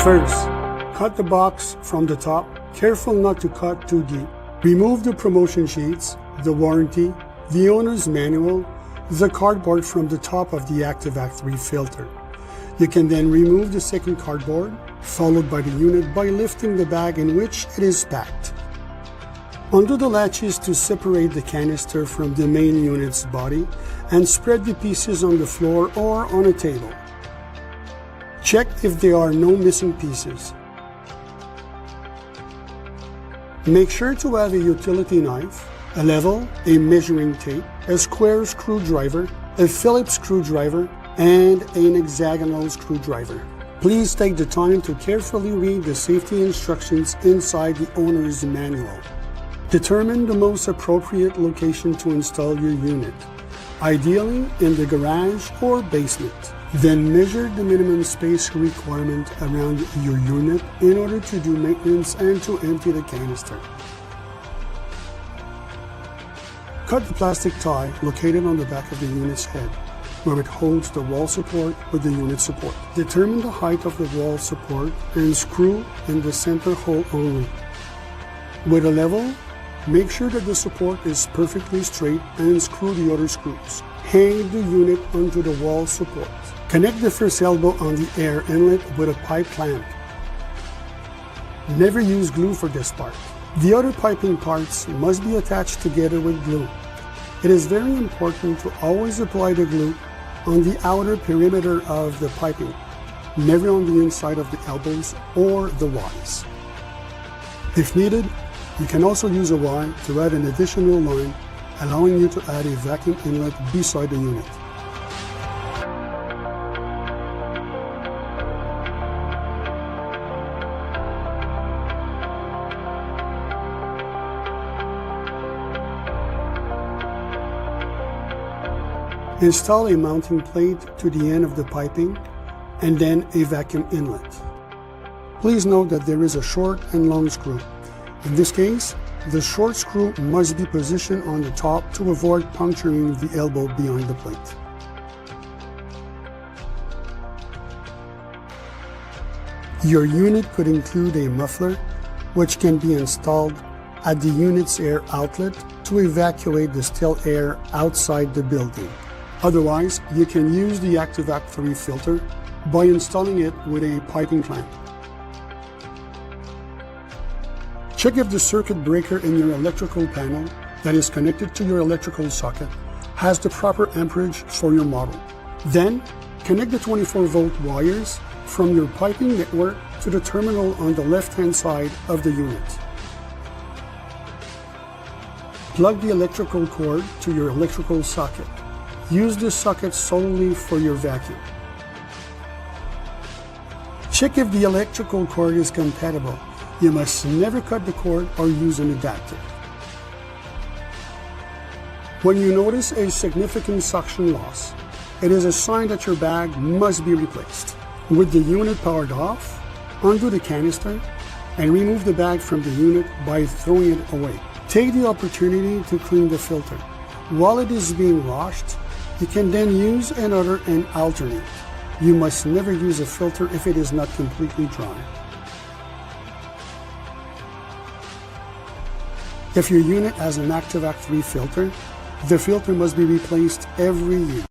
First, cut the box from the top, careful not to cut too deep. Remove the promotion sheets, the warranty, the owner's manual, the cardboard from the top of the ActiVac 3 filter. You can then remove the second cardboard, followed by the unit by lifting the bag in which it is packed. Undo the latches to separate the canister from the main unit's body and spread the pieces on the floor or on a table. Check if there are no missing pieces. Make sure to have a utility knife, a level, a measuring tape, a square screwdriver, a Phillips screwdriver, and an hexagonal screwdriver. Please take the time to carefully read the safety instructions inside the owner's manual. Determine the most appropriate location to install your unit, ideally in the garage or basement. Then measure the minimum space requirement around your unit in order to do maintenance and to empty the canister. Cut the plastic tie located on the back of the unit's head, where it holds the wall support with the unit support. Determine the height of the wall support and screw in the center hole only. With a level, make sure that the support is perfectly straight and screw the other screws. Hang the unit onto the wall support. Connect the first elbow on the air inlet with a pipe clamp. Never use glue for this part. The other piping parts must be attached together with glue. It is very important to always apply the glue on the outer perimeter of the piping, never on the inside of the elbows or the Ys. If needed, you can also use a Y to add an additional line, allowing you to add a vacuum inlet beside the unit. Install a mounting plate to the end of the piping and then a vacuum inlet. Please note that there is a short and long screw. In this case, the short screw must be positioned on the top to avoid puncturing the elbow behind the plate. Your unit could include a muffler, which can be installed at the unit's air outlet to evacuate the stale air outside the building. Otherwise, you can use the ActiVac 3 filter by installing it with a piping clamp. Check if the circuit breaker in your electrical panel that is connected to your electrical socket has the proper amperage for your model. Then, connect the 24-volt wires from your piping network to the terminal on the left-hand side of the unit. Plug the electrical cord to your electrical socket. Use this socket solely for your vacuum. Check if the electrical cord is compatible. You must never cut the cord or use an adapter. When you notice a significant suction loss, it is a sign that your bag must be replaced. With the unit powered off, undo the canister and remove the bag from the unit by throwing it away. Take the opportunity to clean the filter. While it is being washed, you can then use another and alternate. You must never use a filter if it is not completely dry. If your unit has an ActiVac 3 filter, the filter must be replaced every year.